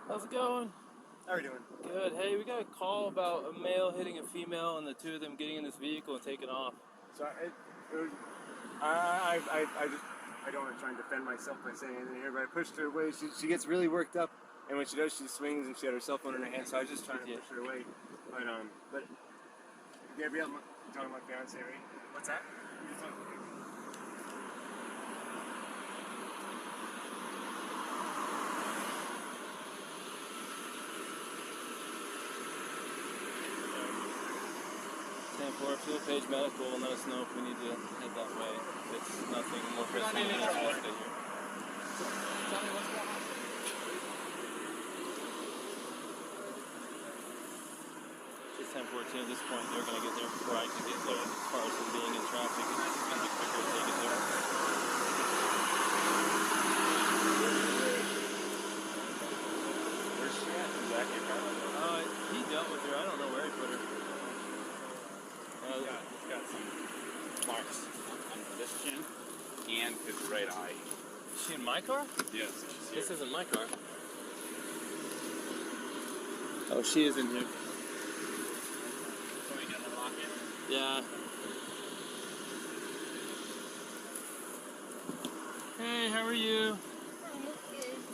How's it going? How are you doing? Good. Hey, we got a call about a male hitting a female and the two of them getting in this vehicle and taking off. So I don't want to try and defend myself by saying anything here, but I pushed her away. She gets really worked up, and when she does, she swings, and she had her cell phone in her hand. So I was just trying to push her away. But Gabrielle, you're talking about fiancé, right? What's that? You're talking about For fuel page medical and let us know if we need to head that way. It's nothing more pressing than just stay here. Tell me what's going on. It's 10:14 at this point. They're going to get there before I can get there. As far as them being in traffic, it's just going to be quicker if they get there. Where's she at? Back in her? He dealt with her. I don't know where he put her. He's got some marks on this chin and his right eye. Is she in my car? Yes. This isn't my car. Oh, she is in here. So we gotta lock it? Yeah. Hey, how are you? I'm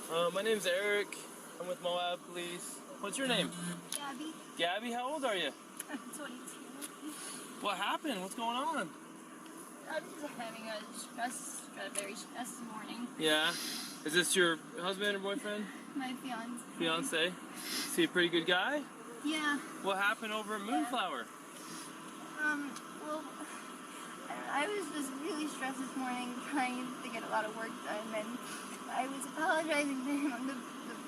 good. My name's Eric. I'm with Moab Police. What's your name? Gabby. Gabby, how old are you? I'm 22. What happened? What's going on? I'm just having a very stressed morning. Yeah. Is this your husband or boyfriend? My fiance. Fiance? Is he a pretty good guy? Yeah. What happened over at Moonflower? Well, I was just really stressed this morning trying to get a lot of work done, and I was apologizing to him.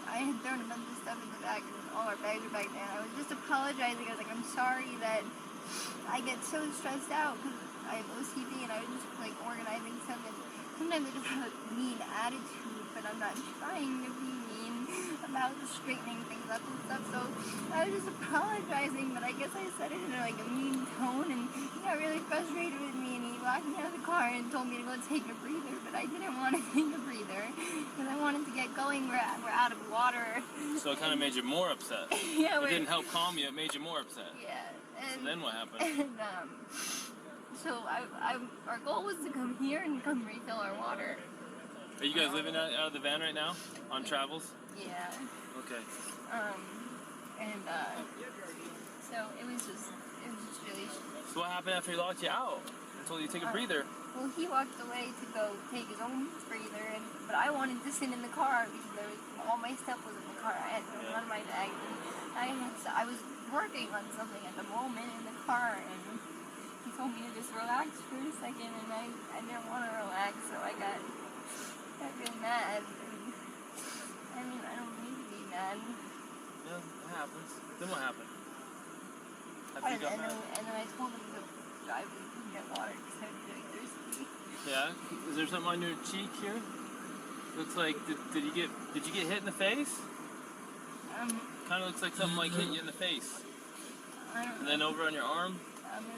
I had thrown a bunch of stuff in the back, and all our bags were back there, and I was just apologizing. I was like, I'm sorry that I get so stressed out because I have OCD and I was just like organizing stuff, and sometimes I just have a mean attitude, but I'm not trying to be mean about just straightening things up and stuff. So I was just apologizing, but I guess I said it in like a mean tone, and he got really frustrated with me, and he locked me out of the car and told me to go take a breather, but I didn't want to take a breather because I wanted to get going. We're out of water. So it kind of made you more upset. Yeah, it didn't help calm you, it made you more upset. Yeah. And, so then what happened? And, so our goal was to come here and come refill our water. Are you guys living out of the van right now? On travels? Yeah. Okay. So it was just really... So what happened after he locked you out? I told you to take a breather. Well, he walked away to go take his own breather, but I wanted to sit in the car because all my stuff was in the car. I had none of my bag. I was working on something at the moment in the car, and he told me to just relax for a second, and I didn't want to relax, so I got really mad. I mean, I don't need to be mad. Yeah, it happens. Then what happened? And then I told him to drive and get water because I was really thirsty. Yeah? Is there something on your cheek here? Looks like, did you get hit in the face? Kind of looks like something like hit you in the face. I don't know. And then over on your arm,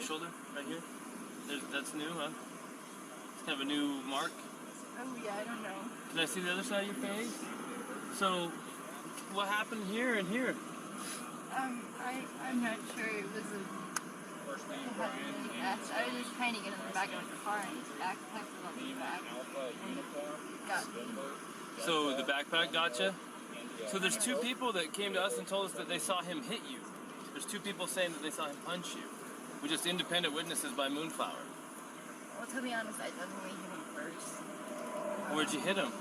shoulder, right here. That's new, huh? It's kind of a new mark. Oh yeah, I don't know. Can I see the other side of your face? So, what happened here and here? I'm not sure. It was really fast. I was just trying to get in the back of the car, and his backpack was on the back, and it got me. So the backpack got you? So there's two people that came to us and told us that they saw him hit you. There's two people saying that they saw him punch you. We're just independent witnesses by Moonflower. Well, to be honest, I definitely hit him first. Where'd you hit him?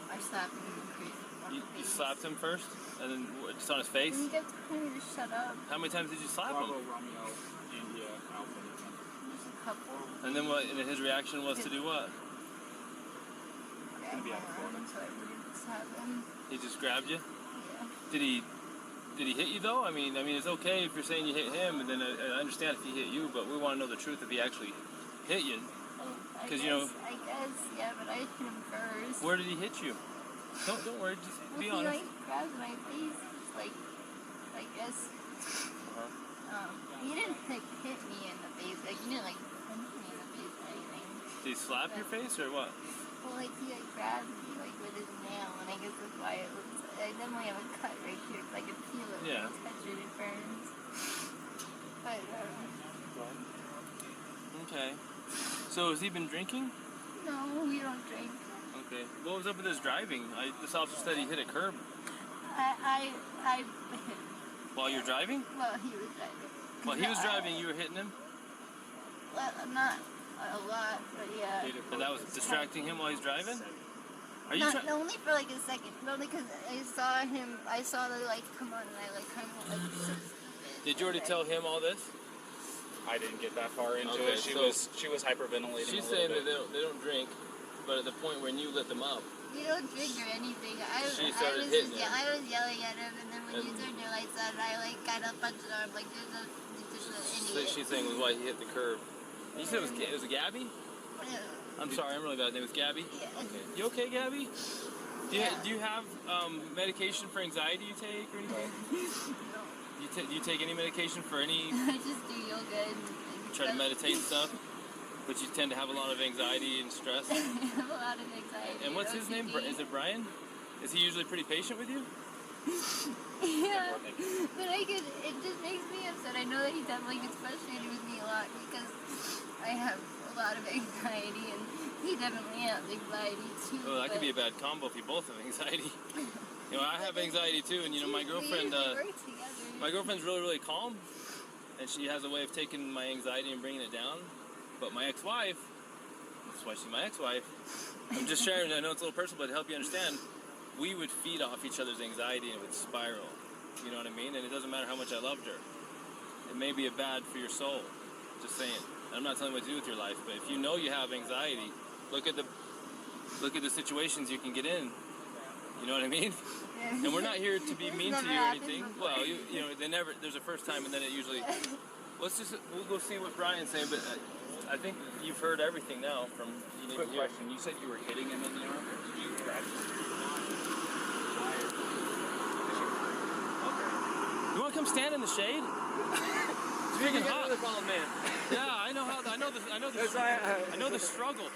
I slapped him in the face. You slapped him first? And then just on his face? He kept telling me to shut up. How many times did you slap him? Romeo, India, Alpha. Just a couple. And then what? And his reaction was to do what? Grab my arm so I wouldn't slap him. He just grabbed you? Yeah. Did he hit you though? I mean, it's okay if you're saying you hit him, and then I understand if he hit you, but we want to know the truth if he actually hit you. I guess, yeah, but I hit him first. Where did he hit you? Don't worry, just be honest. He grabbed my face, just like this. He didn't hit me in the face, he didn't punch me in the face or anything. Did he slap your face or what? Well, he grabbed me with his nail, and I guess that's why it looks. I definitely have a cut right Okay. So has he been drinking? No, we don't drink. Okay. What was up with his driving? This officer said he hit a curb. I While you're driving? well, he was driving. While he was driving, you were hitting him? Well, not a lot, but yeah. And that was distracting him while he's driving? Are you Not only for like a second, but only because I saw the lights come on, and I like kind of like. Did you already tell him all this? I didn't get that far into Okay, it. She was hyperventilating. She's a saying little that bit. they don't drink, but at the point when you lit them up, You don't drink or anything. She started hitting him. I was yelling at him, and then when you turned your lights on, I like kind of punched her. I'm like, there's an idiot. she's saying was why he hit the curb. You said it was Gabby? I'm sorry, I'm really bad. Name was Gabby? Yeah. Okay. You okay, Gabby? Do you have medication for anxiety you take or anything? Do you take any medication for any... I just do yoga and Try to meditate and stuff? But you tend to have a lot of anxiety and stress? I have a lot of anxiety. And what's his name? Is it Brian? Is he usually pretty patient with you? Yeah, but it just makes me upset. I know that he definitely gets frustrated with me a lot because I have a lot of anxiety and he definitely has anxiety too. Oh, that could be a bad combo if you both have anxiety. You know, I have anxiety too, and you know, my girlfriend, my girlfriend's really, really calm, and she has a way of taking my anxiety and bringing it down. But my ex-wife, that's why she's my ex-wife, I'm just sharing, I know it's a little personal, but to help you understand, we would feed off each other's anxiety and it would spiral. You know what I mean? And it doesn't matter how much I loved her. It may be bad for your soul. Just saying. I'm not telling you what to do with your life, but if you know you have anxiety, look at the situations you can get in. You know what I mean? Yeah. And we're not here to be This mean to never you or happened anything. before. Well, you know, there's a first time, and then it usually. We'll go see what Brian's saying, but I think you've heard everything now from. Quick question. You said you were hitting him in the arm. Did you grab him? You want to come stand in the shade? It's freaking hot. man. Yeah, I know the struggle.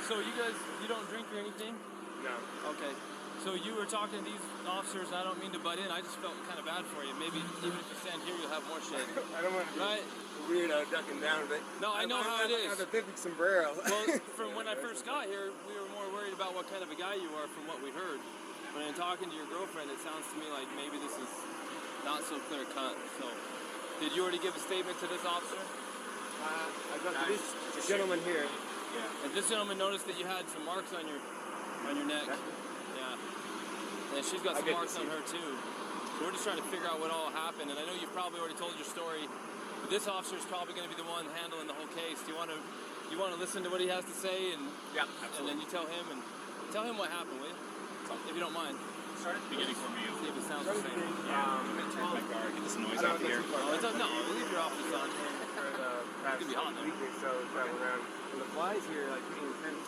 So you don't drink or anything? No. Okay. So you were talking to these officers, and I don't mean to butt in. I just felt kind of bad for you. Maybe even if you stand here, you'll have more shade. I don't want to be Right? weirdo ducking down, but No, I know how it is. I have a big sombrero. Well, from when I first got here, we were more worried about what kind of a guy you are from what we heard. But in talking to your girlfriend, it sounds to me like maybe this is not so clear cut. So, did you already give a statement to this officer? I got to this gentleman here. Yeah. And this gentleman noticed that you had some marks on your neck. Yeah. And she's got some marks on her too. So we're just trying to figure out what all happened. And I know you've probably already told your story, but this officer is probably going to be the one handling the whole case. Do you want to listen to what he has to say, and Yeah, and then you tell him what happened, will you? If you don't mind. Start at the beginning for me. See if it sounds the same. I'm gonna turn my car. Get this noise I off don't here. No, leave your office on. For the past It could be hot, though. week or so, traveling around. And the flies here are like pretty intense.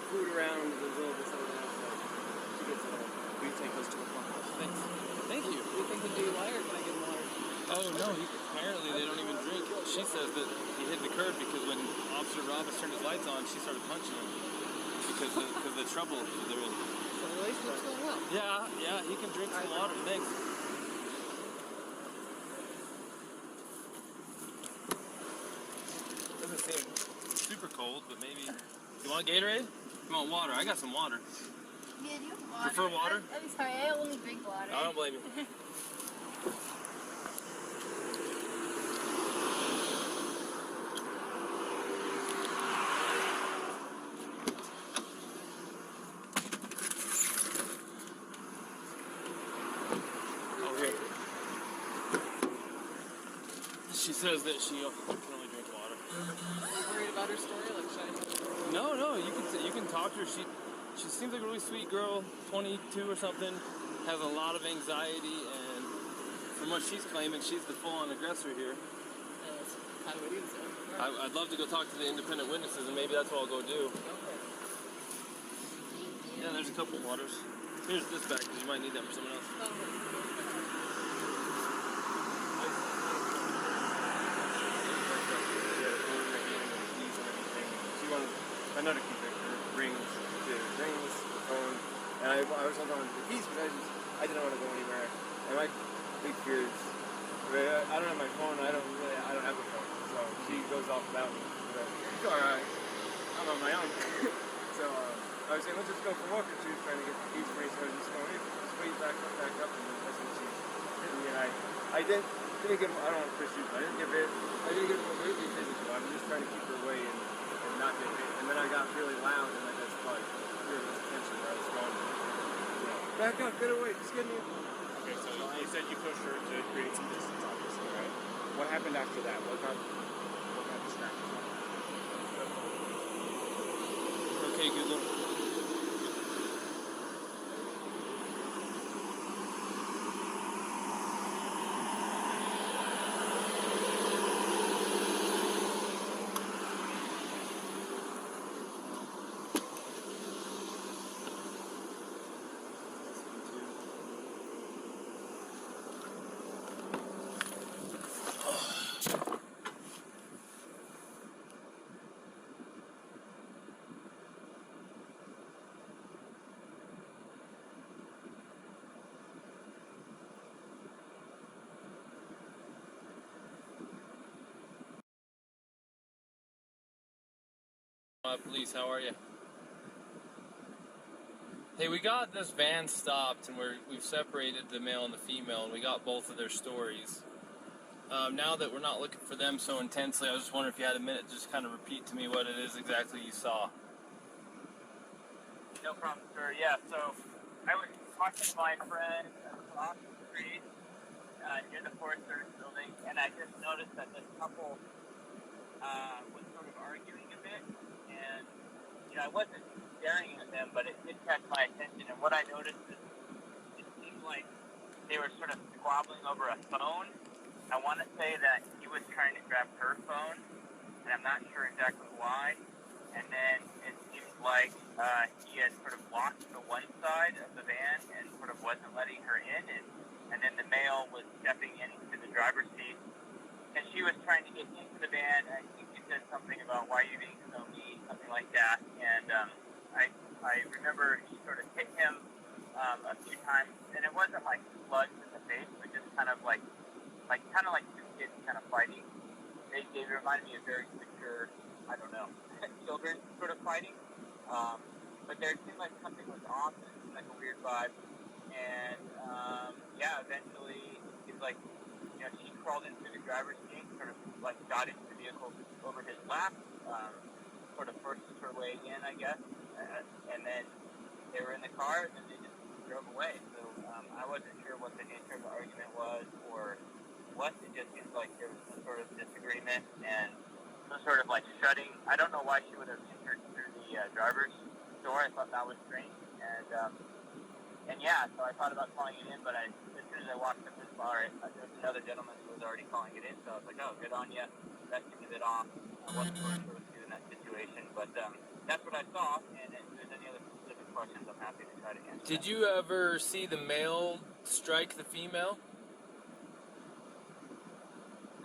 Food around, there's a little bit of that. She gets it all. We take those to the front. Thanks. Thank you. Do you think the DUI or can I get more? Oh no, apparently they don't even drink. She says that he hit the curb because when Officer Roberts turned his lights on, she started punching him because of the trouble they're in. So the relationship's going well. Yeah, he can drink some water. Thanks. Doesn't seem super cold, but maybe. You want Gatorade? You want water? I got some water. Yeah, do you have water? Prefer water? I'm sorry, I only drink water. I don't blame you. She says that she can only drink water. Are you worried about her story? Like, should I... No, you can talk to her. She seems like a really sweet girl, 22 or something, has a lot of anxiety, and from what she's claiming, she's the full-on aggressor here. That's kind of what he said. I'd love to go talk to the independent witnesses, and maybe that's what I'll go do. Yeah, there's a couple waters. Here's this back, because you might need that for someone else. I know to keep her rings. And I was holding on to the keys because I didn't want to go anywhere. And my big fear is, I don't have my phone. I don't have a phone. So she goes off without me. It's alright. I'm on my own. So I was saying, let's just go for a walk. And she was trying to get the keys for me, so I was just going, hey, just wait back up. And that's when she hit me. And I didn't get, I don't want to push you, but I didn't get really physical. I was just trying to keep her away and not get hit. And then I got really loud, and I just thought, really was attention where I was going. Back up, get away, just get me. Okay, so you said you pushed her to create some distance, obviously, right? What happened after that? What kind of scratches? Okay, Google. Moab Police, how are you? Hey, we got this van stopped, and we've separated the male and the female, and we got both of their stories. Now that we're not looking for them so intensely, I was just wondering if you had a minute to just kind of repeat to me what it is exactly you saw. No problem, sir. Yeah, so I was talking to my friend across the street near the Forest Service building, and I just noticed that this couple was sort of arguing a bit, and I wasn't staring at them, but it did catch my attention. And what I noticed is it seemed like they were sort of squabbling over a phone. I want to say that he was trying to grab her phone, and I'm not sure exactly why. And then it seemed like he had sort of blocked the one side of the van and sort of wasn't letting her in. And then the male was stepping into the driver's seat, and she was trying to get into the van. I think he said something about, why are you being so mean, something like that. And I remember she sort of hit him a few times, and it wasn't like slugs in the face, but just kind of like two kids kind of fighting. They reminded me of very mature, I don't know, children sort of fighting. But there seemed like something was off, and it seemed like a weird vibe. And eventually it was like, she crawled into the driver's seat, sort of like got into the vehicle over his lap, sort of forced her way in, I guess. And then they were in the car, and then they just drove away. So I wasn't sure what the nature of the argument was or what. It just seems like there was some sort of disagreement and some sort of like shutting. I don't know why she would have entered through the driver's door. I thought that was strange. So I thought about calling it in, but as soon as I walked up this bar, there was another gentleman who was already calling it in. So I was like, oh, good on you. That seemed a bit off. I wasn't really sure what to do in that situation, but that's what I saw. And if there's any other specific questions, I'm happy to try to answer. Did you ever see the male strike the female?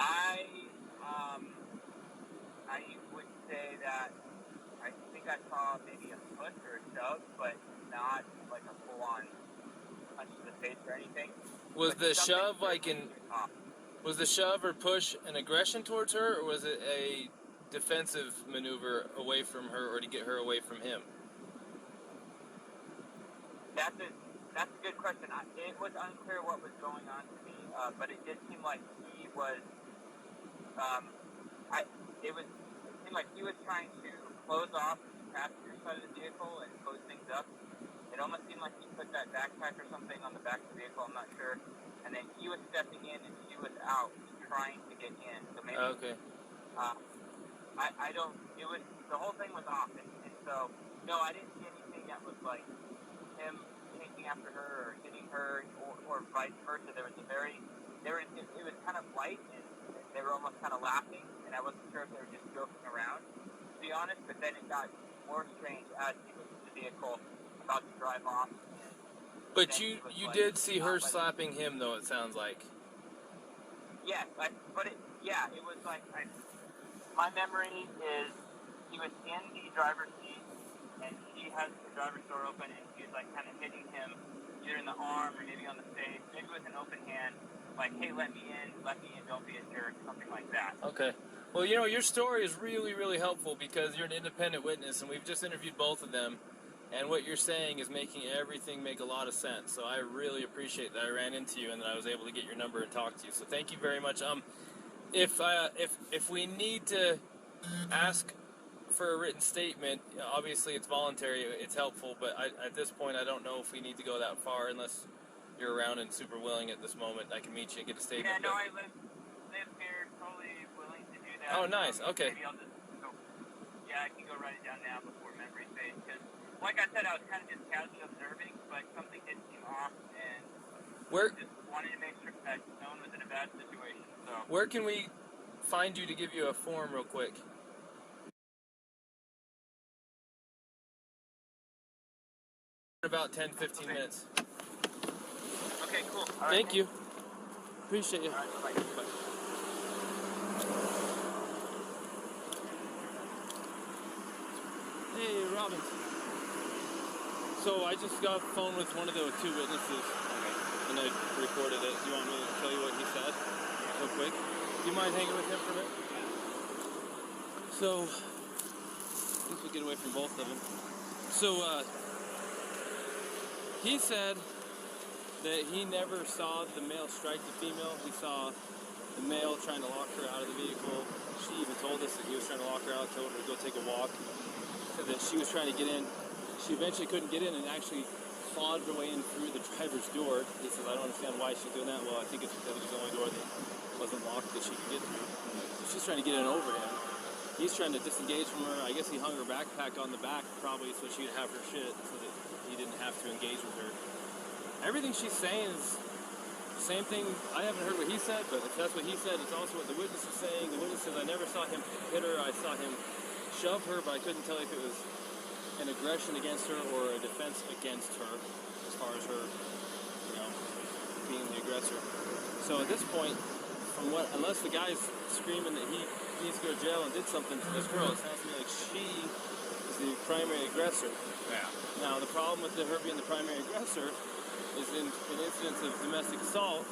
I would say that I think I saw maybe a push or a shove, but not like a full-on punch to the face or anything. Was the shove was the shove or push an aggression towards her, or was it a defensive maneuver away from her, or to get her away from him? That's a good question. It was unclear what was going on to me, but it did seem like he was. It seemed like he was trying to close off the passenger side of the vehicle and close things up. It almost seemed like he put that backpack or something on the back of the vehicle. I'm not sure. And then he was stepping in and she was out trying to get in. So maybe. Okay. I don't. It was, the whole thing was off, and so no, I didn't see anything that was like him chasing after her or hitting her or vice versa. It was kind of light, and they were almost kind of laughing, and I wasn't sure if they were just joking around, to be honest. But then it got more strange as he was in the vehicle about to drive off. But you did see her slapping him, though, it sounds like. Yes, it was like, my memory is he was in the driver's seat, and she has the driver's door open, and she's like kind of hitting him either in the arm or maybe on the face, maybe with an open hand, like, hey, let me in, don't be a jerk, something like that. Okay. Well, you know, your story is really, really helpful because you're an independent witness, and we've just interviewed both of them, and what you're saying is making everything make a lot of sense. So I really appreciate that I ran into you and that I was able to get your number and talk to you. So thank you very much. If we need to ask for a written statement, obviously it's voluntary, it's helpful, but at this point I don't know if we need to go that far unless you're around and super willing at this moment. I can meet you and get a statement. Yeah, no, I live here, totally willing to do that. Oh, nice, okay. Maybe I'll just go, I can go write it down now before memory fades, because like I said, I was kind of just casually observing, but something did seem off, and just wanted to make sure that no one was in a bad situation. So where can we find you to give you a form real quick? About 10-15 minutes. Okay, cool. All right, Thank you. Appreciate you. All right, bye. Bye. Hey, Robin. So I just got off the phone with one of the two witnesses, and I recorded it. Do you want me to tell you what he said real quick? Do you mind hanging with him for a minute? So, I think we'll get away from both of them. So, he said that he never saw the male strike the female. He saw the male trying to lock her out of the vehicle. She even told us that he was trying to lock her out, told her to go take a walk. Said that she was trying to get in. She eventually couldn't get in and actually clawed her way in through the driver's door. He says, I don't understand why she's doing that. Well, I think it's because it was the only door that wasn't locked that she could get through. So she's trying to get in over him. He's trying to disengage from her. I guess he hung her backpack on the back probably so she would have her shit so that he didn't have to engage with her. Everything she's saying is the same thing. I haven't heard what he said, but if that's what he said, it's also what the witness is saying. The witness says, I never saw him hit her. I saw him shove her, but I couldn't tell if it was an aggression against her or a defense against her as far as her, being the aggressor. So at this point, unless the guy's screaming that he needs to go to jail and did something to this girl, it sounds to me like she is the primary aggressor. Yeah. Now, the problem with her being the primary aggressor is in incidents of domestic assault,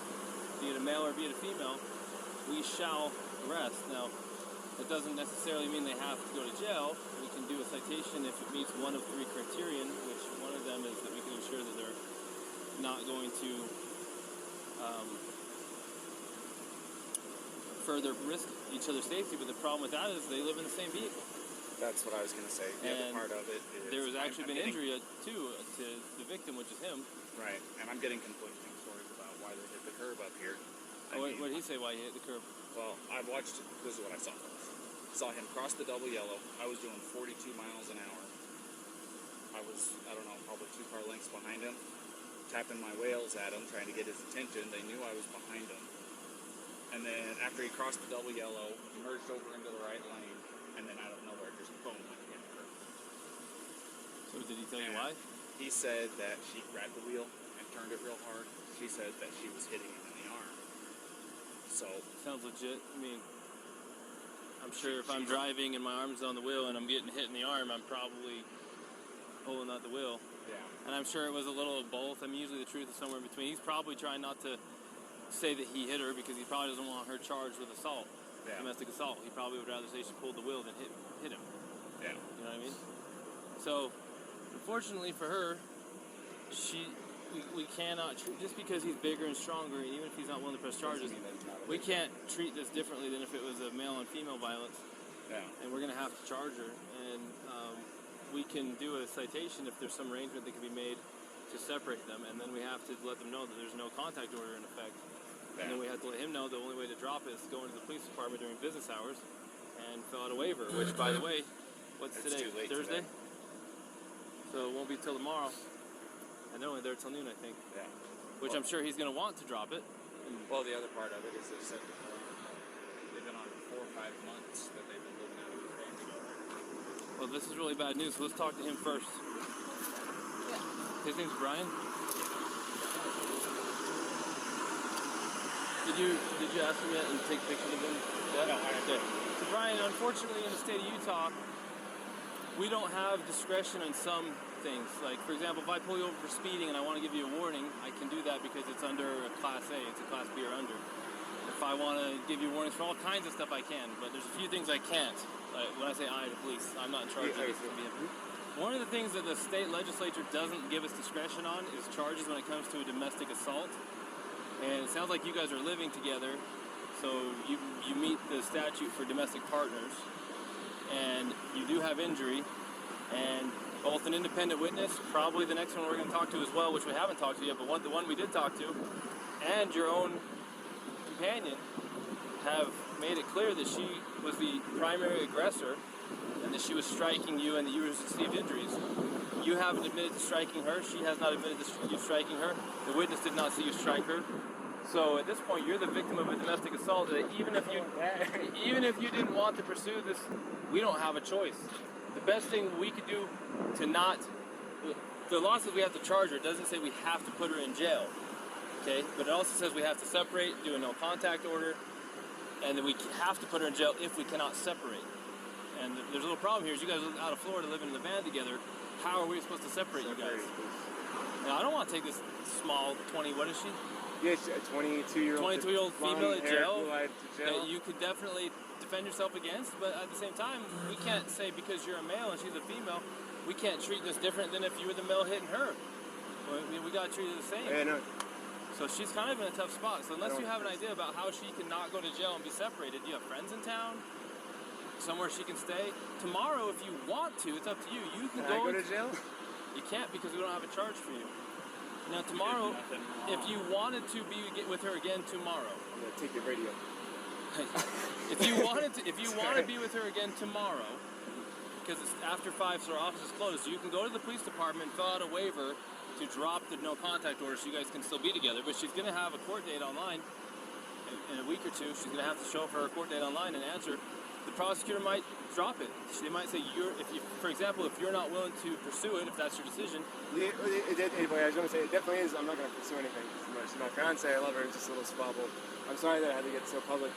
be it a male or be it a female, we shall arrest. Now, that doesn't necessarily mean they have to go to jail. We can do a citation if it meets one of three criterion, which one of them is that we can ensure that they're not going to further risk each other's safety. But the problem with that is they live in the same vehicle. that's what I was going to say. The other part of it is... There was actually been injury, too, to the victim, which is him. Right, and I'm getting conflicting stories about why they hit the curb up here. What did he say why he hit the curb? Well, I watched, this is what I saw. Saw him cross the double yellow. I was doing 42 miles an hour. I was, I don't know, probably 2 car lengths behind him, tapping my wheels at him, trying to get his attention. They knew I was behind him. And then after he crossed the double yellow, merged over into the right lane, and then out of nowhere, just boom, went hit the curb. So did he tell you why? He said that she grabbed the wheel and turned it real hard. She said that she was hitting him in the arm. So... Sounds legit. I mean, I'm sure if I'm driving and my arm's on the wheel and I'm getting hit in the arm, I'm probably pulling out the wheel. Yeah. And I'm sure it was a little of both. I mean, usually the truth is somewhere in between. He's probably trying not to say that he hit her because he probably doesn't want her charged with assault, domestic assault. He probably would rather say she pulled the wheel than hit him. Yeah. You know what I mean? So, unfortunately for her, we cannot treat, just because he's bigger and stronger, and even if he's not willing to press charges, we can't treat this differently than if it was a male and female violence. Yeah. And we're going to have to charge her. And we can do a citation if there's some arrangement that can be made to separate them, and then we have to let them know that there's no contact order in effect. Yeah. And then we have to let him know the only way to drop it is to go into the police department during business hours and fill out a waiver, which, by the way, what's today? Thursday? Today. So it won't be till tomorrow. And they're only there till noon, I think. Yeah. Which I'm sure he's going to want to drop it. Well, the other part of it is they said they've been on 4 or 5 months that they've been living out of the van together. Well, this is really bad news, so let's talk to him first. His name's Brian. Did you ask him yet and take pictures of him? No, I did. So Brian, unfortunately in the state of Utah, we don't have discretion on some things. Like, for example, if I pull you over for speeding and I want to give you a warning, I can do that because it's under a Class A. It's a Class B or under. If I want to give you warnings for all kinds of stuff, I can. But there's a few things I can't. Like, when I say I, the police, I'm not in charge of this. One of the things that the state legislature doesn't give us discretion on is charges when it comes to a domestic assault. And it sounds like you guys are living together, so you meet the statute for domestic partners, and you do have injury, and both an independent witness, probably the next one we're going to talk to as well, which we haven't talked to yet, but the one we did talk to, and your own companion have made it clear that she was the primary aggressor and that she was striking you and that you received injuries. You haven't admitted to striking her. She has not admitted to you striking her. The witness did not see you strike her. So at this point, you're the victim of a domestic assault. That even if you didn't want to pursue this, we don't have a choice. The best thing we could do to not, the law says we have to charge her. It doesn't say we have to put her in jail. Okay, but it also says we have to separate, do a no contact order, and that we have to put her in jail if we cannot separate. And there's a little problem here. Is you guys are out of Florida living in the van together. How are we supposed to separate you guys? Now, I don't want to take this small 20, what is she? Yeah, she's a 22-year-old female in jail that you could definitely defend yourself against, but at the same time, we can't say because you're a male and she's a female, we can't treat this different than if you were the male hitting her. We got to treat her the same. Yeah, no. So she's kind of in a tough spot. So unless you have an idea about how she can not go to jail and be separated, do you have friends in town? Somewhere she can stay? Tomorrow, if you want to, it's up to you. You can go to jail? You can't because we don't have a charge for you. Now tomorrow, if you wanted to be with her again tomorrow, I'm gonna take your radio. if you want to be with her again tomorrow, because it's after 5, so our office is closed, you can go to the police department and fill out a waiver to drop the no contact order, so you guys can still be together. But she's gonna have a court date online in a week or two. She's gonna have to show up for her court date online and answer. The prosecutor might drop it. They might say, for example, if you're not willing to pursue it, if that's your decision. Anyway, I was going to say, it definitely is. I'm not going to pursue anything. She's my fiancé. I love her. It's just a little squabble. I'm sorry that I had to get so public.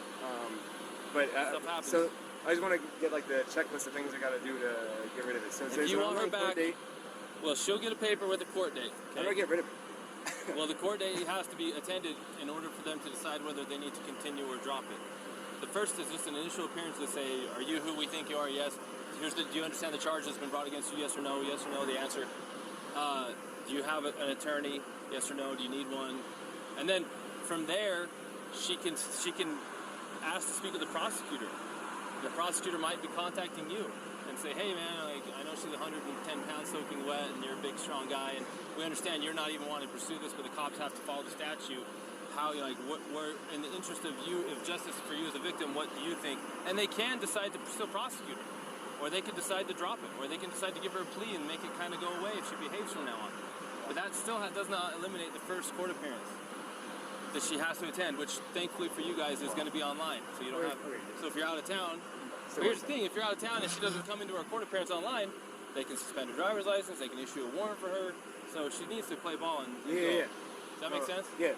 Stuff happens. So I just want to get like the checklist of things I got to do to get rid of it. So if you want her back, well, she'll get a paper with a court date. Okay? How do I get rid of it? Well, the court date has to be attended in order for them to decide whether they need to continue or drop it. The first is just an initial appearance to say, are you who we think you are? Yes. Do you understand the charge that's been brought against you? Yes or no? Yes or no? The answer. Do you have an attorney? Yes or no? Do you need one? And then from there, she can ask to speak with the prosecutor. The prosecutor might be contacting you and say, hey man, I know she's 110 pounds soaking wet and you're a big strong guy and we understand you're not even wanting to pursue this, but the cops have to follow the statute. How, where, in the interest of you, of justice for you as a victim, what do you think? And they can decide to still prosecute her. Or they can decide to drop it. Or they can decide to give her a plea and make it kind of go away if she behaves from now on. But that still does not eliminate the first court appearance that she has to attend, which thankfully for you guys is going to be online. So you don't have. So if you're out of town, here's the thing: if you're out of town and she doesn't come into our court appearance online, they can suspend her driver's license. They can issue a warrant for her. So she needs to play ball and go. Yeah. Does that make sense? Yeah.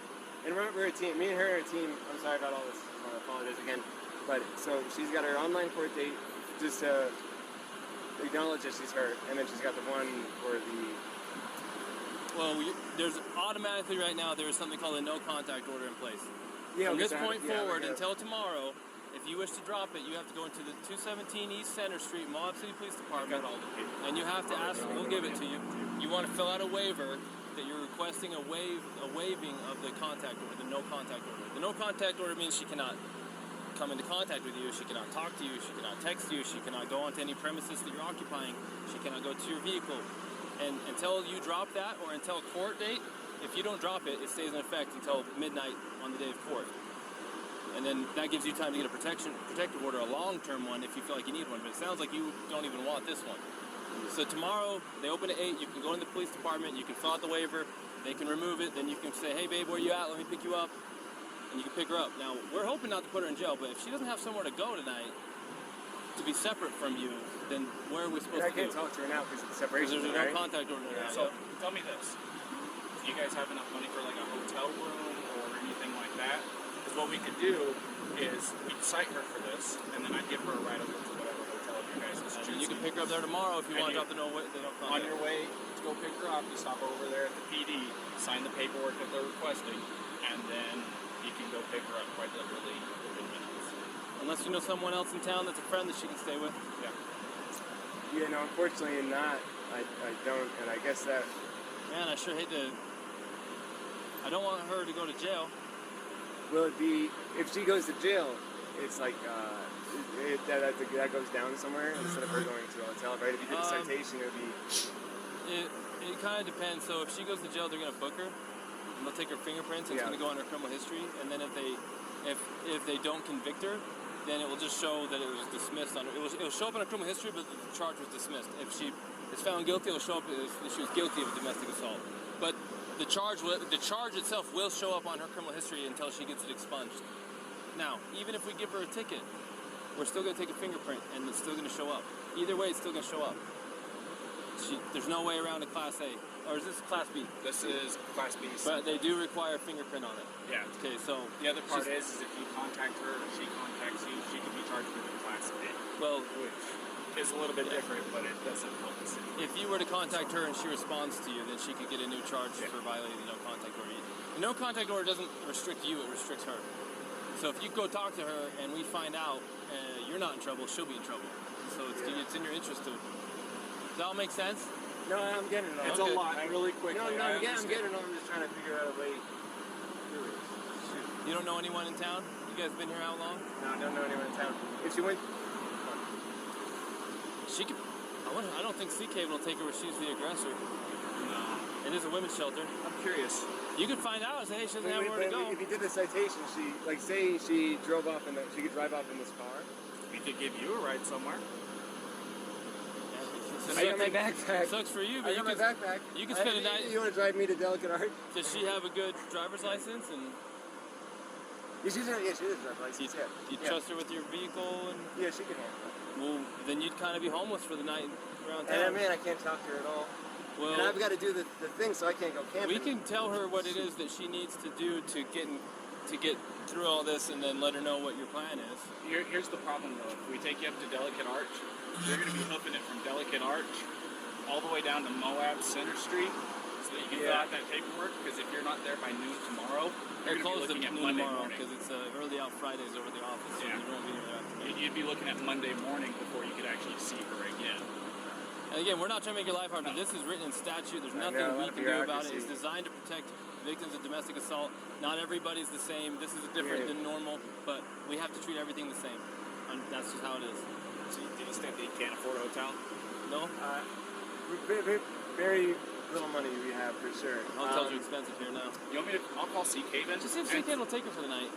And we're a team. Me and her are a team. I'm sorry about all this. I apologize again. But so she's got her online court date just to acknowledge that she's hurt, and then she's got the one for the. Well, there's automatically right now there is something called a no contact order in place. Yeah. From this point forward until tomorrow, if you wish to drop it, you have to go into the 217 East Center Street, Moab City Police Department, and you have to ask. We'll give it to you. You want to fill out a waiver that you're requesting a waiving of the contact order, the no contact order. The no contact order means she cannot come into contact with you, she cannot talk to you, she cannot text you, she cannot go onto any premises that you're occupying, she cannot go to your vehicle. And until you drop that, or until court date, if you don't drop it, it stays in effect until midnight on the day of court. And then that gives you time to get a protective order, a long-term one, if you feel like you need one. But it sounds like you don't even want this one. So tomorrow, they open at 8, you can go in the police department, you can fill out the waiver, they can remove it, then you can say, hey babe, where you at? Let me pick you up. And you can pick her up. Now, we're hoping not to put her in jail, but if she doesn't have somewhere to go tonight, to be separate from you, then where are we supposed to go? I can't talk to her now because it's separation. Because there's no contact order now. So, tell me this. Do you guys have enough money for like a hotel room or anything like that? Because what we could do is we'd cite her for this, and then I'd give her a ride over to whatever hotel you guys choose. You can pick pick her up there tomorrow if you want to drop the no way. They don't On your way to go pick her up, you stop over there at the PD, sign the paperwork that they're requesting, and then you can go pick her up quite literally within minutes. Unless you know someone else in town that's a friend that she can stay with. Yeah. Yeah, no, unfortunately not. I don't, and I guess that... Man, I sure hate to... I don't want her to go to jail. Will it be... If she goes to jail, it's like... that goes down somewhere instead of her going to a hotel, right? If you did a citation, it would be... It kind of depends. So if she goes to jail, they're going to book her. And they'll take her fingerprints. And It's going to go on her criminal history. And then if they don't convict her, then it will just show that it was dismissed. It will show up on her criminal history, but the charge was dismissed. If she is found guilty, it will show up as she was guilty of a domestic assault. But the charge itself will show up on her criminal history until she gets it expunged. Now, even if we give her a ticket, we're still going to take a fingerprint, and it's still going to show up. Either way, it's still going to show up. There's no way around a Class A. Or is this Class B? This is Class B. But they do require a fingerprint on it. Yeah. Okay, so... The other part is if you contact her or she contacts you, she can be charged with a Class A. Well... Which is a little bit different, but it doesn't help us. If you were to contact her and she responds to you, then she could get a new charge for violating the no-contact order. The no-contact order doesn't restrict you, it restricts her. So if you go talk to her and we find out you're not in trouble, she'll be in trouble. So it's in your interest to... Does that all make sense? No, I'm getting it all. It's a lot, really quick. No, I'm getting it all. I'm just trying to figure out a way through it. Shoot. You don't know anyone in town? You guys been here how long? No, I don't know anyone in town. If she went... She could... I don't think Sea Cave will take her where she's the aggressor. No. It is a women's shelter. I'm curious. You could find out and say, hey, she doesn't have where to go. If you did the citation, say she drove off she could drive off in this car. We could give you a ride somewhere. I got my backpack. Sucks for you, but I got my backpack. You can spend a night. You want to drive me to Delicate Art? Does she have a good driver's license? And she does have a license. Do you trust her with your vehicle? And yeah, she can handle it. Well, then you'd kind of be homeless for the night around And town. man, I can't talk to her at all. Well, and I've got to do the thing, so I can't go camping. We can tell her what it is that she needs to do to get through all this, and then let her know what your plan is. Here's the problem, though. If we take you up to Delicate Arch, you're going to be hoofing it from Delicate Arch all the way down to Moab Center Street, so that you can fill out that paperwork. Because if you're not there by noon tomorrow, They're you're going to be closed looking at noon Monday tomorrow morning. because it's early out Fridays over the office, so you won't be here after. You'd be looking at Monday morning before you could actually see her again. And again, we're not trying to make your life hard, but this is written in statute. There's nothing we can do about it. It's designed to protect victims of domestic assault. Not everybody's the same. This is different than normal, but we have to treat everything the same. And that's just how it is. So do you think that you can't afford a hotel? No? Very little money we have, for sure. Hotels are expensive here now. You want me to? I'll call Sea Cave in. Just see if Sea Cave will take her for the night.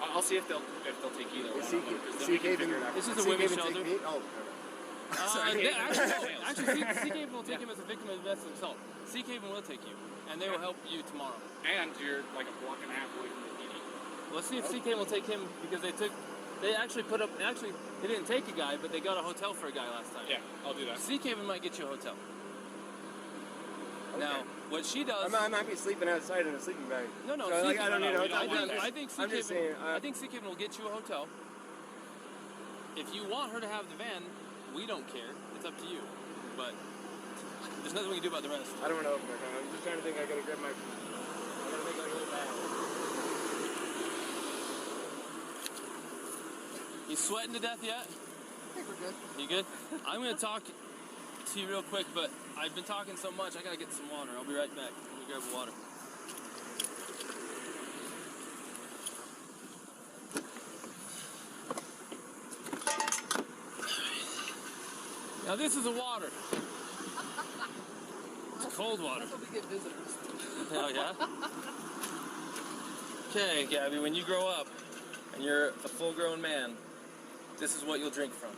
I'll see if they'll take either one. Sea Cave. This is a women's shelter. Oh. Actually, Sea Cave will take him as a victim of domestic assault. Sea Cave will take you, and they will help you tomorrow. And you're like a block and a half away from the PD. Let's see if Sea Cave will take him, because they actually they didn't take a guy, but they got a hotel for a guy last time. Yeah, I'll do that. Sea Cave might get you a hotel. Okay. Now, what she does... I might be sleeping outside in a sleeping bag. No, so I don't need a hotel. I think Sea Cave will get you a hotel. If you want her to have the van, we don't care. It's up to you. But there's nothing we can do about the rest. I don't want to open my phone. I'm just trying to think. I gotta grab my... I gotta make it a little bag. You sweating to death yet? I think we're good. You good? I'm going to talk to you real quick, but I've been talking so much, I got to get some water. I'll be right back. Let me grab the water. Now this is the water. It's cold water. That's what we get visitors. Oh, yeah? Okay, Gabby, when you grow up and you're a full-grown man, this is what you'll drink from.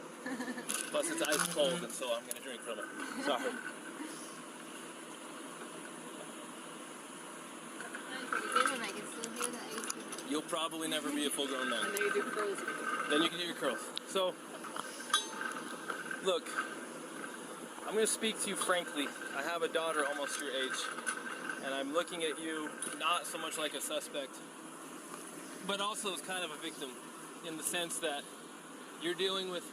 Plus, it's ice cold, and so I'm going to drink from it. Sorry. I can still hear the ice. You'll probably never be a full-grown man. And then you do curls. Then you can do your curls. So, look, I'm going to speak to you frankly. I have a daughter almost your age, and I'm looking at you not so much like a suspect, but also as kind of a victim, in the sense that you're dealing with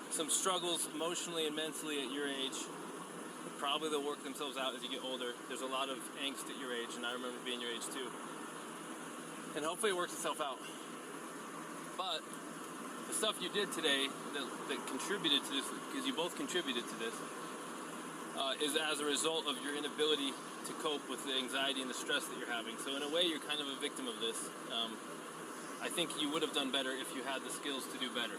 some struggles emotionally and mentally at your age. Probably they'll work themselves out as you get older. There's a lot of angst at your age, and I remember being your age too. And hopefully it works itself out. But the stuff you did today that contributed to this, because you both contributed to this, is as a result of your inability to cope with the anxiety and the stress that you're having. So in a way, you're kind of a victim of this. I think you would have done better if you had the skills to do better.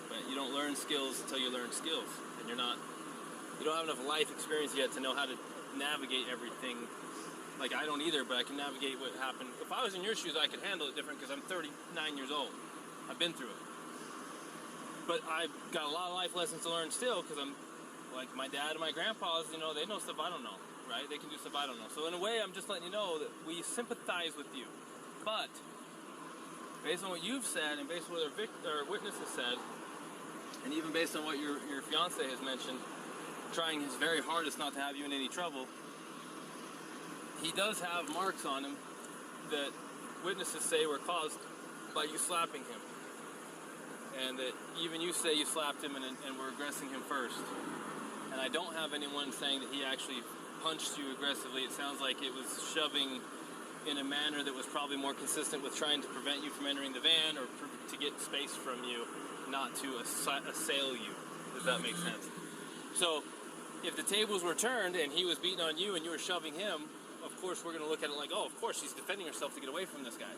But you don't learn skills until you learn skills. And you don't have enough life experience yet to know how to navigate everything. Like, I don't either, but I can navigate what happened. If I was in your shoes, I could handle it different because I'm 39 years old. I've been through it. But I've got a lot of life lessons to learn still because I'm like my dad and my grandpas, they know stuff I don't know, right? They can do stuff I don't know. So in a way, I'm just letting you know that we sympathize with you. But based on what you've said and based on what our witness has said, and even based on what your fiancé has mentioned, trying his very hardest not to have you in any trouble, he does have marks on him that witnesses say were caused by you slapping him. And that even you say you slapped him and were aggressing him first. And I don't have anyone saying that he actually punched you aggressively. It sounds like it was shoving in a manner that was probably more consistent with trying to prevent you from entering the van or to get space from you, not to assail you, if that makes sense. So if the tables were turned and he was beating on you and you were shoving him, of course we're going to look at it like, oh, of course she's defending herself to get away from this guy.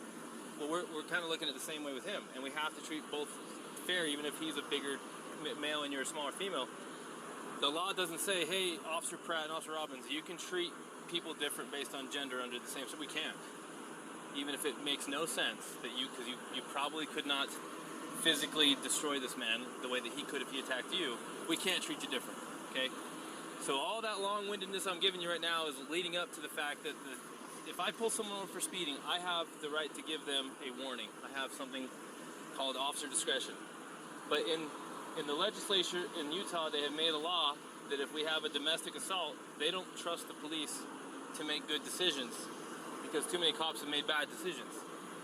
Well, we're kind of looking at it the same way with him, and we have to treat both fair, even if he's a bigger male and you're a smaller female. The law doesn't say, hey, Officer Pratt and Officer Robbins, you can treat people different based on gender under the same, so we can't. Even if it makes no sense that because you probably could not physically destroy this man the way that he could if he attacked you, we can't treat you different, okay? So all that long-windedness I'm giving you right now is leading up to the fact that if I pull someone over for speeding, I have the right to give them a warning. I have something called officer discretion. But in the legislature in Utah, they have made a law that if we have a domestic assault, they don't trust the police to make good decisions because too many cops have made bad decisions.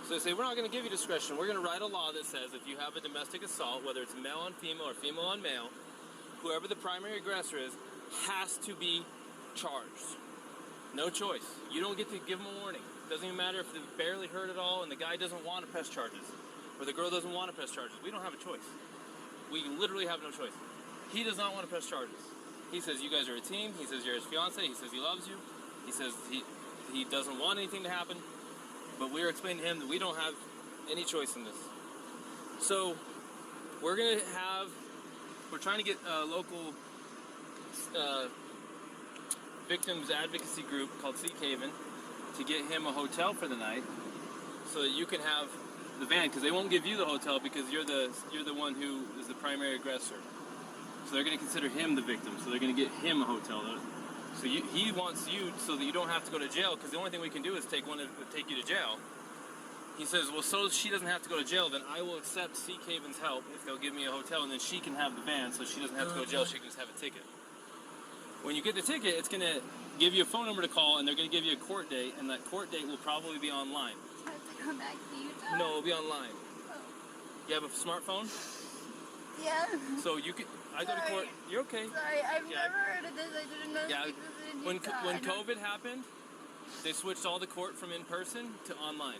So they say, we're not going to give you discretion. We're going to write a law that says if you have a domestic assault, whether it's male on female or female on male, whoever the primary aggressor is has to be charged. No choice. You don't get to give them a warning. It doesn't even matter if they're barely hurt at all and the guy doesn't want to press charges or the girl doesn't want to press charges. We don't have a choice. We literally have no choice. He does not want to press charges. He says you guys are a team. He says you're his fiancé. He says he loves you. He says he doesn't want anything to happen. But we're explaining to him that we don't have any choice in this. So we're trying to get a local victims advocacy group called Seek Haven to get him a hotel for the night so that you can have the van, because they won't give you the hotel because you're the one who is the primary aggressor. So they're going to consider him the victim. So they're going to get him a hotel. So he wants you so that you don't have to go to jail, because the only thing we can do is take you to jail. He says, well, so she doesn't have to go to jail, then I will accept Seek Haven's help if they'll give me a hotel, and then she can have the van so she doesn't have to go to jail. She can just have a ticket. When you get the ticket, it's going to give you a phone number to call, and they're going to give you a court date, and that court date will probably be online. I have to come back to Utah? No, it'll be online. Oh. You have a smartphone? Yeah. So you can. I go to court. You're okay. Sorry, I've never heard of this. I didn't know Yeah. this was in Utah. When COVID happened, they switched all the court from in person to online.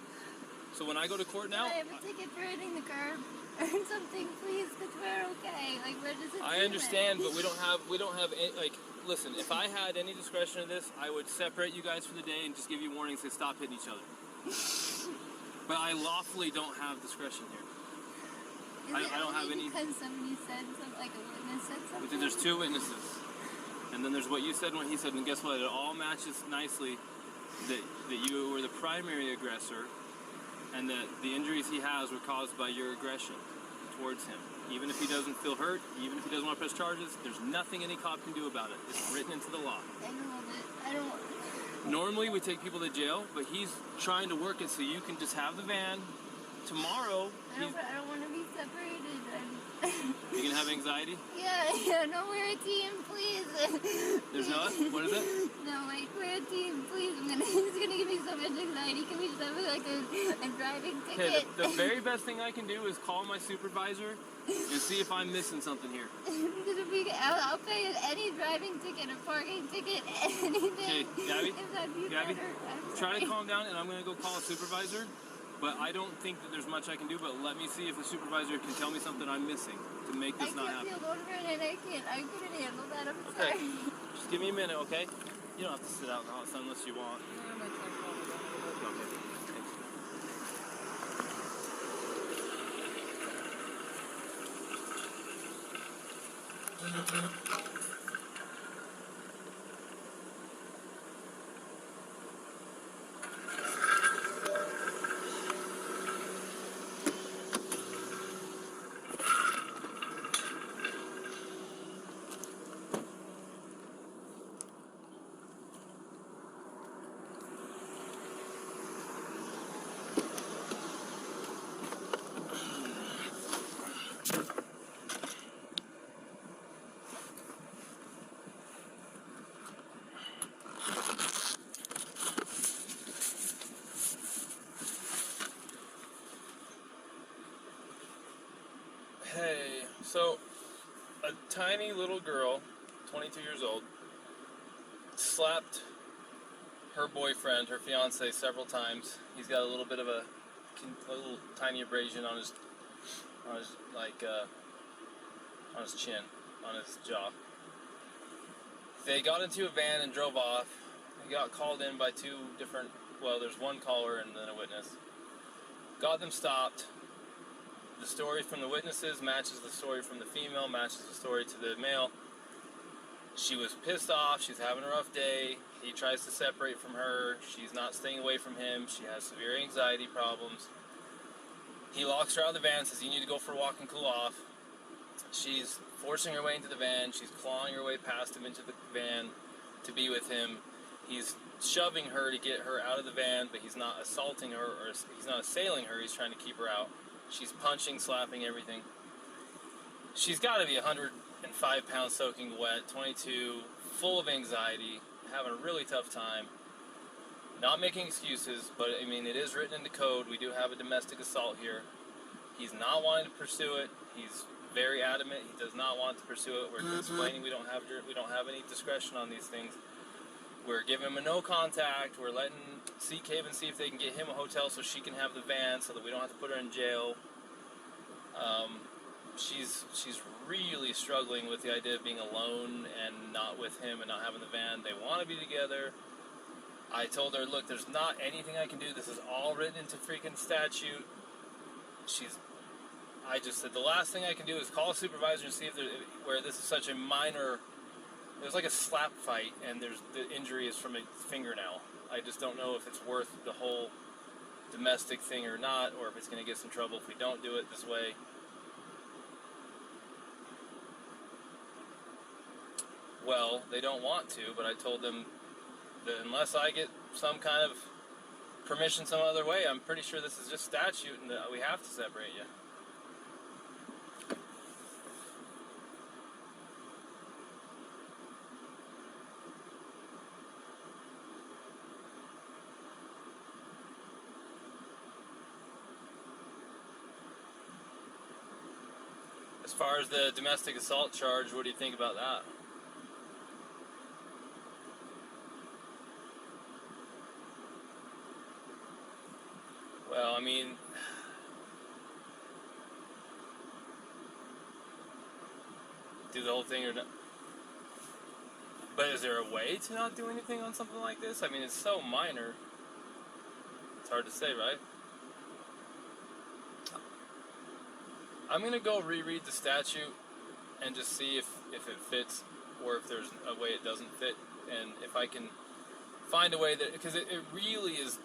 So when I go to court now, I have a ticket for hitting the curb or something, please, because we're okay. Like, we're just. I understand, but we don't have any, like. Listen, if I had any discretion in this, I would separate you guys for the day and just give you warnings to stop hitting each other. But I lawfully don't have discretion here. I don't have any. Because somebody said something, like a witness said something. But there's two witnesses, and then there's what you said and what he said, and guess what? It all matches nicely that you were the primary aggressor, and that the injuries he has were caused by your aggression towards him. Even if he doesn't feel hurt, even if he doesn't want to press charges, there's nothing any cop can do about it. It's written into the law. I don't want it. Normally we take people to jail, but he's trying to work it so you can just have the van. Tomorrow, I don't want to be separated. You gonna have anxiety? Yeah, no, we're a team, please. There's no, what is it? No, like, we're a team, please. It's gonna give me so much anxiety. Can we just have like a driving ticket? Okay, the very best thing I can do is call my supervisor and see if I'm missing something here. I'll pay any driving ticket, a parking ticket, anything. Okay, Gabby? If that'd be Gabby, better. I'm try to sorry. calm down, and I'm going to go call a supervisor. But I don't think that there's much I can do, but let me see if the supervisor can tell me something I'm missing to make this not happen. I can't feel over it, and I couldn't handle that. I'm Okay. sorry. Just give me a minute, okay? You don't have to sit out in the hot sun unless you want. I'm gonna try to call them. Okay. Thanks. Hey, so a tiny little girl, 22 years old, slapped her boyfriend, her fiance, several times. He's got a little bit of a little tiny abrasion on his chin, on his jaw. They got into a van and drove off. He got called in by two different, well, there's one caller and then a witness. Got them stopped. The story from the witnesses matches the story from the female, matches the story to the male. She was pissed off, she's having a rough day, he tries to separate from her, she's not staying away from him, she has severe anxiety problems. He locks her out of the van, says you need to go for a walk and cool off. She's forcing her way into the van, she's clawing her way past him into the van to be with him. He's shoving her to get her out of the van, but he's not assaulting her, or he's not assailing her, he's trying to keep her out. She's punching, slapping, everything. She's got to be 105 pounds soaking wet, 22, full of anxiety, having a really tough time. Not making excuses, but I mean, it is written into code. We do have a domestic assault here. He's not wanting to pursue it. He's very adamant. He does not want to pursue it. We're explaining we don't have any discretion on these things. We're giving him a no contact. We're letting Seek Haven see if they can get him a hotel so she can have the van so that we don't have to put her in jail. She's really struggling with the idea of being alone and not with him and not having the van. They want to be together. I told her, look, there's not anything I can do. This is all written into freaking statute. I just said the last thing I can do is call a supervisor and see if where this is such a minor. There's like a slap fight, and the injury is from a fingernail. I just don't know if it's worth the whole domestic thing or not, or if it's going to get us in trouble if we don't do it this way. Well, they don't want to, but I told them that unless I get some kind of permission some other way, I'm pretty sure this is just statute and that we have to separate you. As far as the domestic assault charge, what do you think about that? Well, I mean, do the whole thing or not? But is there a way to not do anything on something like this? I mean, it's so minor. It's hard to say, right? I'm going to go reread the statute and just see if it fits or if there's a way it doesn't fit. And if I can find a way that, because it really is,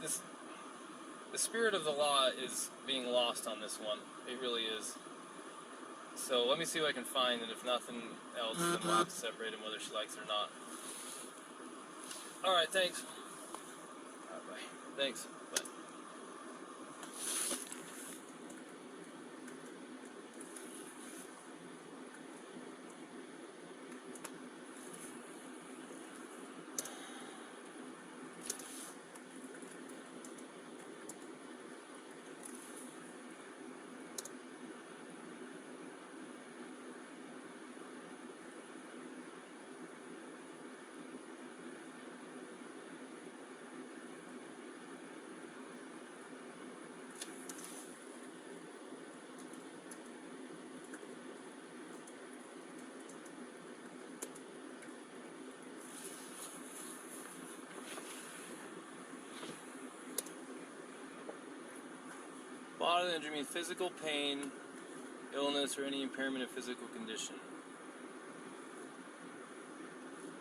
the spirit of the law is being lost on this one. It really is. So let me see what I can find, and if nothing else, then we'll have to separate him whether she likes it or not. Alright, thanks. Bye. Thanks. Bye. bodily injury means physical pain, illness, or any impairment of physical condition.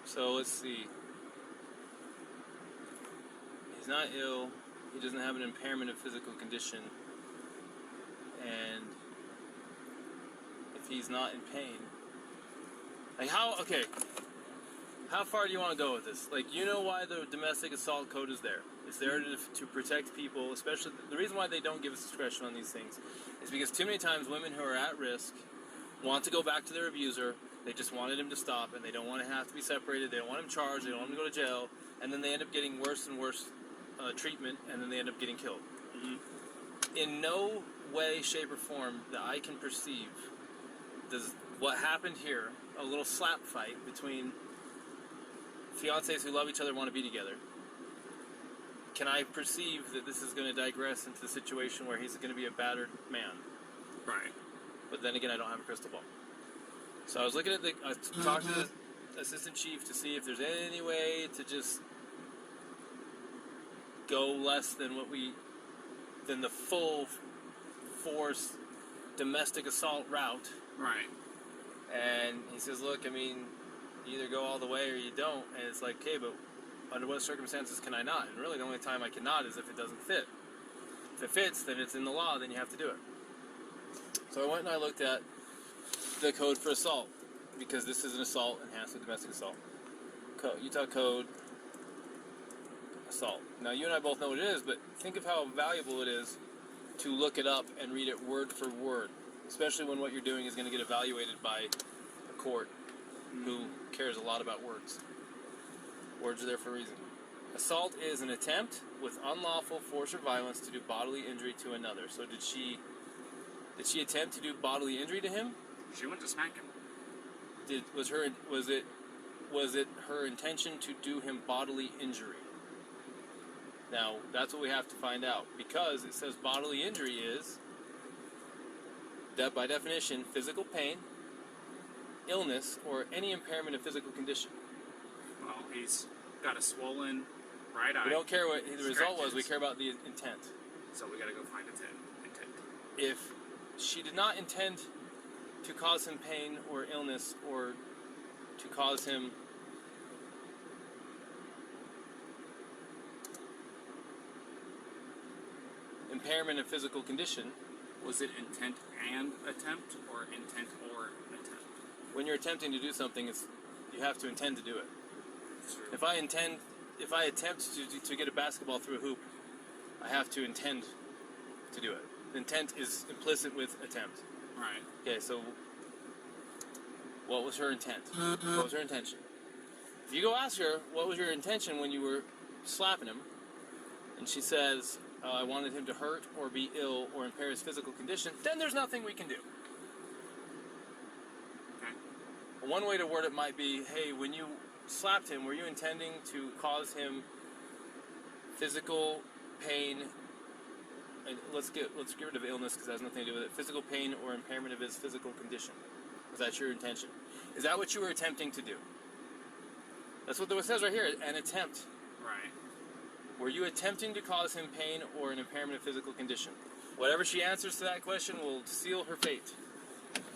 So let's see. He's not ill. He doesn't have an impairment of physical condition. And if he's not in pain, like how far do you want to go with this? Like, you know why the domestic assault code is there. It's there to protect people, especially the reason why they don't give us discretion on these things is because too many times women who are at risk want to go back to their abuser. They just wanted him to stop, and they don't want to have to be separated. They don't want him charged. They don't want him to go to jail, and then they end up getting worse and worse treatment, and then they end up getting killed. Mm-hmm. In no way, shape, or form that I can perceive does what happened here, a little slap fight between fiancés who love each other and want to be together, can I perceive that this is going to digress into the situation where he's going to be a battered man? Right. But then again, I don't have a crystal ball. So I was looking at I talked to the assistant chief to see if there's any way to just go less than than the full force domestic assault route. Right. And he says, look, I mean, you either go all the way or you don't. And it's like, okay, but under what circumstances can I not? And really the only time I cannot is if it doesn't fit. If it fits, then it's in the law, then you have to do it. So I went and I looked at the code for assault, because this is an assault enhanced with domestic assault. Utah Code assault. Now you and I both know what it is, but think of how valuable it is to look it up and read it word for word, especially when what you're doing is going to get evaluated by a court who cares a lot about words. Words are there for a reason. Assault is an attempt with unlawful force or violence to do bodily injury to another. So did she attempt to do bodily injury to him? She went to smack him. Was it her intention to do him bodily injury? Now, that's what we have to find out, because it says bodily injury is, that by definition, physical pain, illness, or any impairment of physical condition. Well, he's got a swollen right eye. We don't care what the result was, we care about the intent. So we gotta go find intent. If she did not intend to cause him pain or illness, or to cause him impairment of physical condition. Was it intent and attempt, or intent or attempt? When you're attempting to do something, you have to intend to do it. True. If I attempt to get a basketball through a hoop, I have to intend to do it. Intent is implicit with attempt. Right. Okay, so what was her intent? What was her intention? If you go ask her, what was your intention when you were slapping him? And she says, I wanted him to hurt or be ill or impair his physical condition, then there's nothing we can do. Okay. One way to word it might be, hey, when you slapped him, were you intending to cause him physical pain? And let's get rid of illness because it has nothing to do with it. Physical pain or impairment of his physical condition. Was that your intention? Is that what you were attempting to do? That's what it says right here, an attempt. Right. Were you attempting to cause him pain or an impairment of physical condition? Whatever she answers to that question will seal her fate.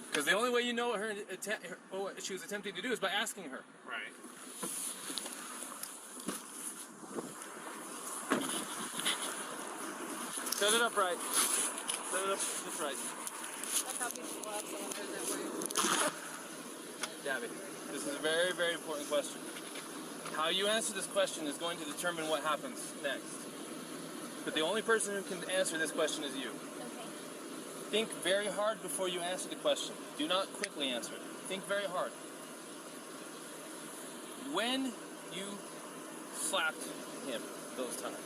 Because the only way you know what she was attempting to do is by asking her. Right. Set it up right. Set it up just right. That's how people have someone that way. Gabby, this is a very, very important question. How you answer this question is going to determine what happens next. But the only person who can answer this question is you. Okay. Think very hard before you answer the question. Do not quickly answer it. Think very hard. When you slapped him those times,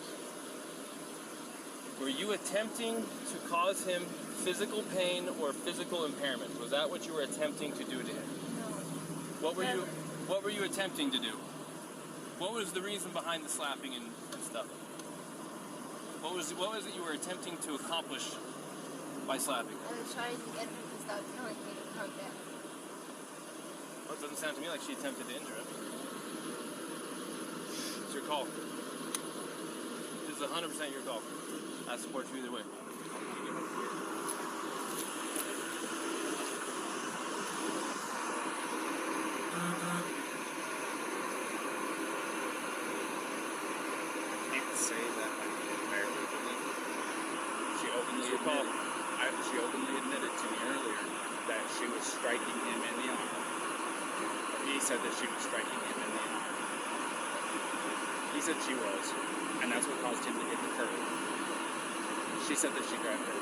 were you attempting to cause him physical pain or physical impairment? Was that what you were attempting to do to him? No. What were you attempting to do? What was the reason behind the slapping and stuff? What was it you were attempting to accomplish by slapping? I was trying to get him to stop telling me to calm down. Well, it doesn't sound to me like she attempted to injure him. It's your call. This is 100% your call. I support you either way. Can't say that I entirely believe it. She openly admitted to me earlier that she was striking him in the arm. He said that she was striking him in the arm. He said she was, and that's what caused him to hit the curb. She said that she grabbed her.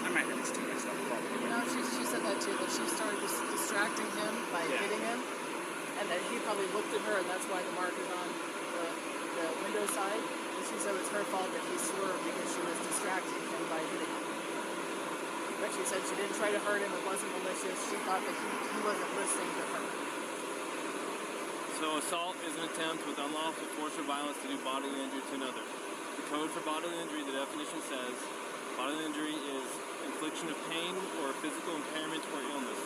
I might have these two mixed up probably. No, she said that too, that she started distracting him by hitting him, and that he probably looked at her, and that's why the mark is on the window side. And she said it was her fault that he swerved because she was distracting him by hitting him. But she said she didn't try to hurt him, it wasn't malicious, she thought that he wasn't listening to her. So assault is an attempt with unlawful force or violence to do bodily injury to another. The code for bodily injury, the definition says, bodily injury is infliction of pain or physical impairment or illness.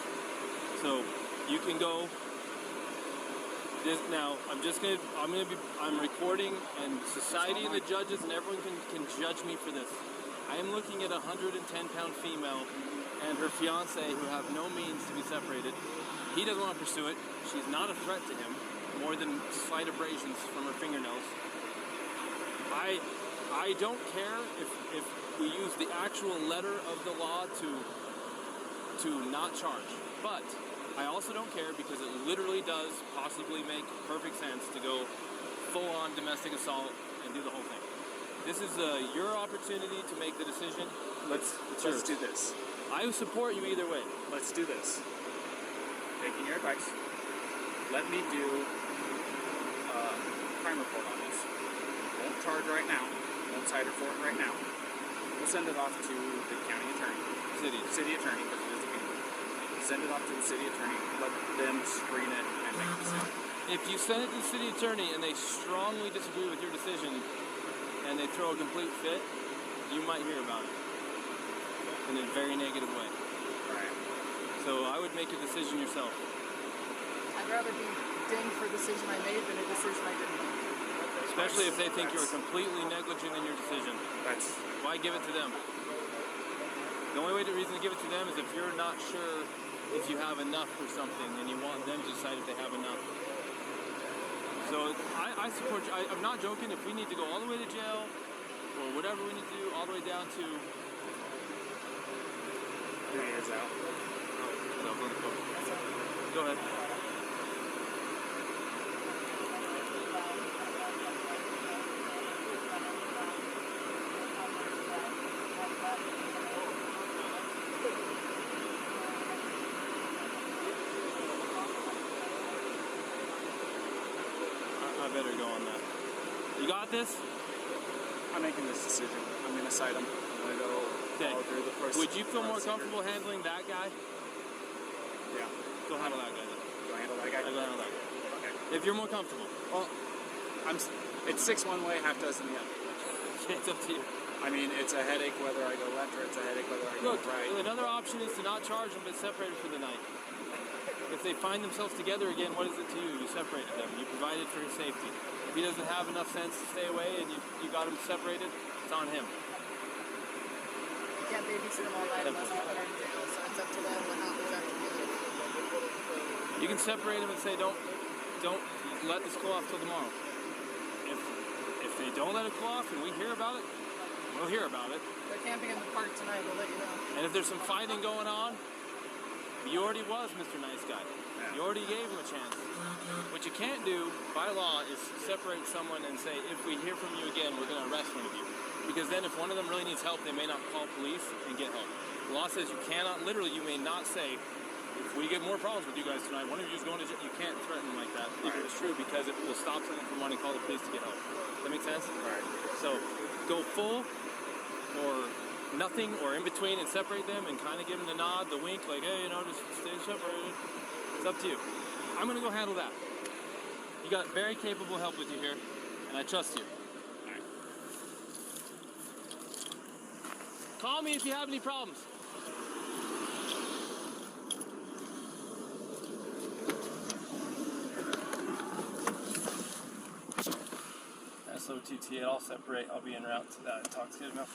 So you can go. Now I'm recording, and society and the judges and everyone can judge me for this. I am looking at a 110-pound female and her fiancé who have no means to be separated. He doesn't want to pursue it. She's not a threat to him, more than slight abrasions from her fingernails. I don't care if we use the actual letter of the law to not charge, but I also don't care because it literally does possibly make perfect sense to go full-on domestic assault and do the whole thing. This is your opportunity to make the decision. Let's do this. I support you either way. Let's do this. Taking your advice, let me do a crime report on this. Won't charge right now. Won't cite her for it right now. We'll send it off to the county attorney. City attorney, because it is a county. Send it off to the city attorney. Let them screen it and make a decision. If you send it to the city attorney and they strongly disagree with your decision and they throw a complete fit, you might hear about it in a very negative way. Right. So I would make a decision yourself. I'd rather be dinged for a decision I made than a decision I didn't make. Especially if they think you're completely negligent in your decision. Why give it to them? The only reason to give it to them is if you're not sure if you have enough for something and you want them to decide if they have enough. So I support you. I'm not joking. If we need to go all the way to jail or whatever we need to do, all the way down to... 3 years out. Go ahead. I better go on that. You got this? I'm making this decision. I'm going to cite him. I'm going to go follow through the process. Would you feel more comfortable handling that guy? Yeah. Go handle that guy then. Go handle that guy? Go handle that guy. Okay. If you're more comfortable. Well, it's 6 one way, half dozen the other. It's up to you. I mean, it's a headache whether I go left or it's a headache whether I go right. Another option is to not charge them but separate them for the night. If they find themselves together again, what is it to you? You separated them. You provided for his safety. If he doesn't have enough sense to stay away and you got him separated, it's on him. You can't babysit them all night unless we put her in jail, so it's up to them what happens after we. You can separate them and say, don't let this cool off till tomorrow. If they don't let it cool off and we hear about it, we'll hear about it. They're camping in the park tonight, we'll let you know. And if there's some fighting going on, you already was Mr. Nice Guy. You already gave him a chance. What you can't do by law is separate someone and say, if we hear from you again, we're going to arrest one of you. Because then if one of them really needs help, they may not call police and get help. The law says you cannot, literally, you may not say, if we get more problems with you guys tonight, one of you is going to jail. You can't threaten them like that if it was true, because it will stop someone from wanting to call the police to get help. Does that make sense? Right. So go full or nothing or in between and separate them and kind of give them the nod, the wink, like, hey, just stay separated. It's up to you. I'm going to go handle that. You got very capable help with you here, and I trust you. All right. Call me if you have any problems. SOTT, I'll separate. I'll be en route to that intoxicated milk.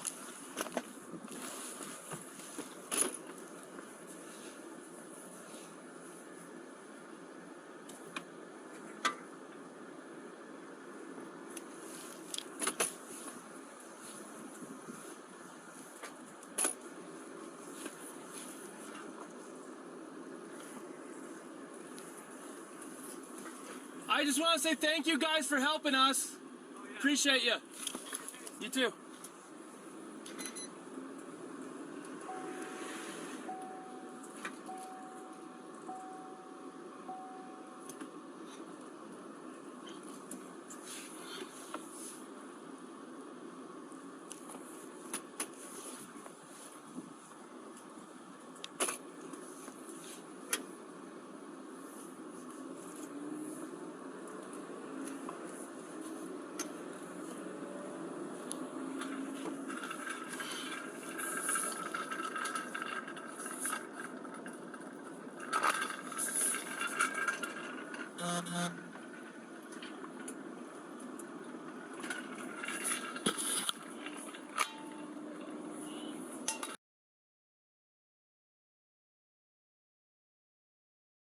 I just want to say thank you guys for helping us. Appreciate you. You too.